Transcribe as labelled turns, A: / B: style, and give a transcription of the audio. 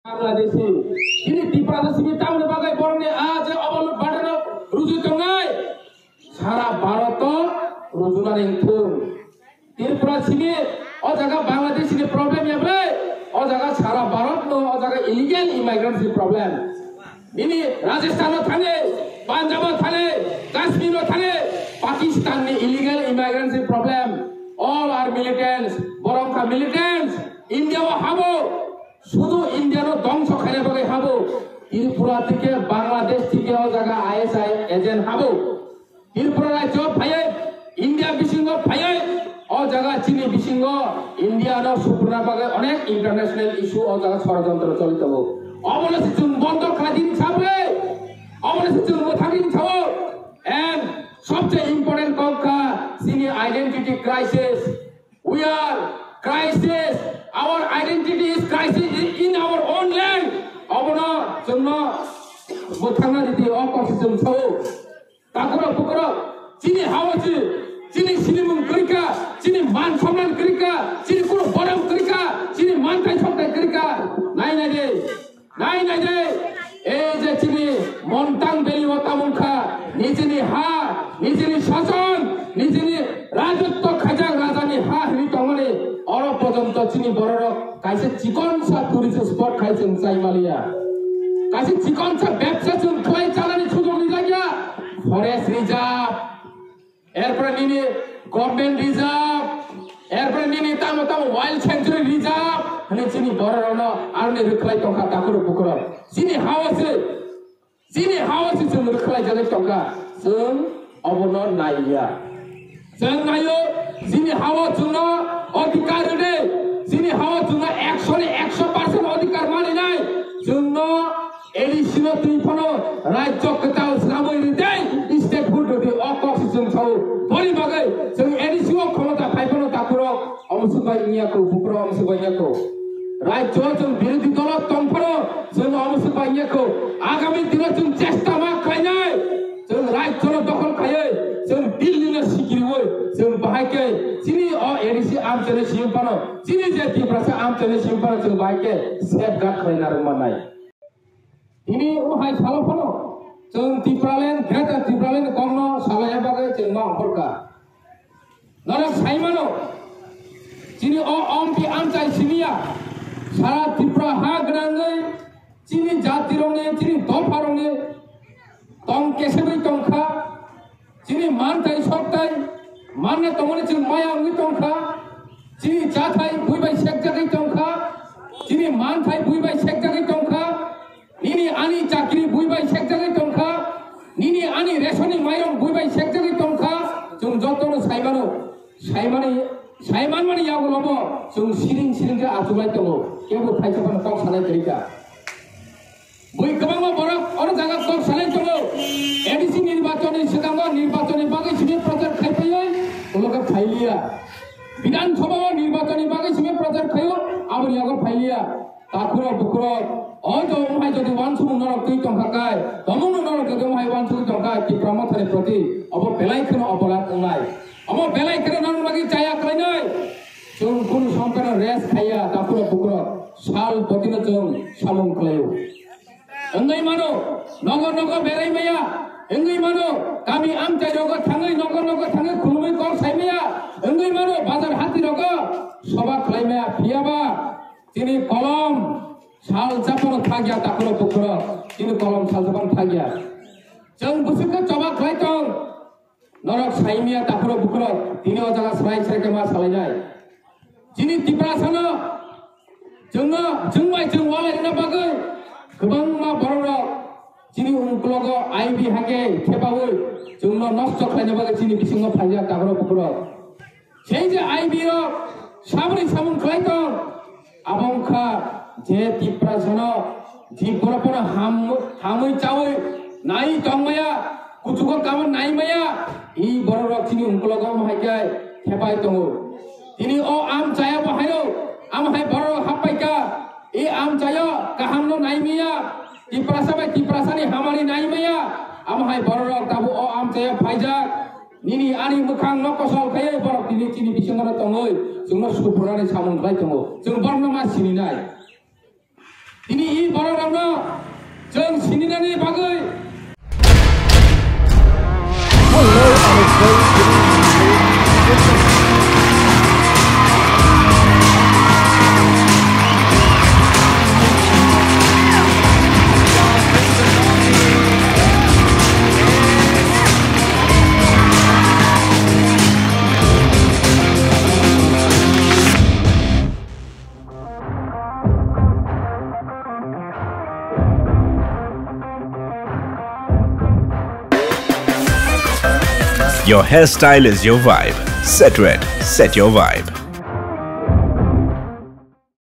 A: Bangladeshi ini Tiripura sini tahun bagai borne aja awal badan rujuk tongai Sarah Bharat rujukan itu Tiripura sini oh jaga Bangladesh ini problem ya bre oh jaga Sarah Bharat no oh jaga illegal immigrants problem ini Rajasthan thane Punjab thane Kashmir thane Pakistan ni illegal immigrants problem all are militants borongka militants India wa habo শুধু ইন্ডিয়ানো ধ্বংস খাইলে বলে হাবো ত্রিপুরা থেকে বাংলাদেশ থেকে ও জায়গা ISI agent হাবো Tripura রাজ্য ভাইয়ে India বিসিংহ ভাইয়ে ও জায়গা চীনি বিসিংহ ইন্ডিয়ানো সুপুর্ণা বাগে অনেক ইন্টারন্যাশনাল ইস্যু ও জায়গা ষড়যন্ত্র চলিত হবো অবলেছে চুন বন্ধ খাদিন ছাবরে অবলেছে চুন মোথাদিন ছাবো এন্ড সবচেয়ে ইম্পর্টেন্ট কথা চীনি identity crisis we are crisis our identity is crisis in our own land abona jongno mothangna riti opposition chho takura pukura chini hawachi chini silimung krika chini man samman krika chini kono boram krika chini man thai thoktai krika nai de ei je chini montang beli otamungkha nijini ha nijini shason nijini rajotto khajang rajani ha ri tongale और पर्यंत चीनी बड़ो कैसे chicken सा tourist spot खाइसे साइमालिया कैसे chicken सा व्यवसाय चुन खोई चालानी सुযোগ নি লাগিয়া ফরেস্ট রিজার্ভ এরপর নিনি গভর্নমেন্ট রিজার্ভ এরপর নিনি তাম ওয়াইল্ড স্যাংচুরি রিজার্ভ মানে চীনি বড় ন আরনে রখলাই টকা তাকুর পুকুর চীনি হাওয়াসে চুন রখলাই জালে টকা जों অবন নাইয়া जों नायो चीनी हावा चुन अधिकार दे चीनी हावा चुन 100% अधिकार माने নাই জন্য এডিশন ত্রিফনো রাজ্য কতাল সাময়িক দে স্টেট ফুড দে অকসিজন ছাও বলি বাগে जों এডিশন ক্ষমতা ফাইফনো তাকুর অমসুবাই নিয়াকো বুকর অমসুবাই নিয়াকো রাজ্য जों বিরোধী দল তংফনো जों অমসুবাই নিয়াকো আগামী দিনে जों চেষ্টা মা খাইনাই जों রাজ্য দখল খায় जों दिल्लीनो सिकिरिवै जों बाहायके चीनी अ एडिसि आमचने सिमपानो चीनी जे टिप्रासा आमचने सिमपानो जों बाहायके सेफ गार्ड खालायनार मानाय दिनै उहाय सालफनो जों टिप्रालेन ग्रेटर टिप्रालेन गमनो सालाया बागै जों मा हरका नरा साइमानो चीनी अ अमपि आमचाय सिमिया सारा टिप्रा हा गनाङै चीनी जातिरंनि चीनी दफारंनि तंग केसेबै तंखा चीनी मान थाई सकताई मानने तमने चीनी माया उंगी तंखा चीनी जा थाई बुईबाई सेक जागै तंखा चीनी मान थाई बुईबाई सेक जागै तंखा निनी आनी चाकरी बुईबाई सेक जागै तंखा निनी आनी रेशनी माइरं बुईबाई सेक जागै तंखा जों जतनो साइमान माने यागलबो जों सिरिं के आजुलाय दङो केबो फाइसाबानो तक सानाय तरिका বই কবাংমা বড় অর জায়গা তক সালাই দङो एडिसि निर्वाचन सिगांग निर्वाचन बागै सिमे प्रचार खाइफायो ओलगा फाइलिया विधानसभा निर्वाचन बागै सिमे प्रचार खायो आबनि आगो फाइलिया ताकुर बुकुर अ जो उहाय जदि वानसुमु नरक तै टंकाकाय तमनु नरक जदि उहाय वानसुमु टंका कि प्रमथानि प्रति अब बेलायखनो अपराध उनाय अब बेलायखनो नांग लागि जाया खालायनाय जों कुन सम्पन रेस खाया ताकुर बुकुर साल बदिनो जों सामुं खालायो engai mano nogo berai maya engai mano kami amcai rogo thangai nogo thangai khulumai kor saimaya engai mano bazar hati rogo soba khlaimaya phiaba chini kolom sal japano thagya takuro bukro chini kolom sal japano thagya jeng busukka coba khlaitong norok saimaya takuro bukro tini o jaga sarai sereke ma salainai chini tiprasano jengmai jeng walai na bagai गोबांमा बर'रा चीनी उनक्लगो IB हागे खेबावै जोंनो नष्ट खालायनो बागै चीनी बिसिङाव फाइया दागरो बुकुरो सेइ जे IB रो साबरि सामुं खालायदों आबंखा जे टिप्रासनो जि बर'फोरा हामै चावै नाय दंमाया कुचुको गामन नायमाया इ बर'रा चीनी उनक्लगो हागे खेबाय दङ दिनै अ आम जाया बाहायो आमहाय बर' हापायका ए आम जायो काहामनो नाइमिया टिप्रासानि हामानि नाइमिया आमहाय बर'रक दाबो अ आम जाया फाइजा निनि आनि मोखां नकसल खायै बर'क दिनै चीनी बिसिङाव दङै जोंनो सुपुरानि सामुं खालाय दङ जों बर्णमा सिनिनाय दिनै इ बर' रावनाव जों सिनायनायनि बागै
B: Hello and it's very good evening.
C: Your hairstyle is your vibe. Set Red, set your vibe.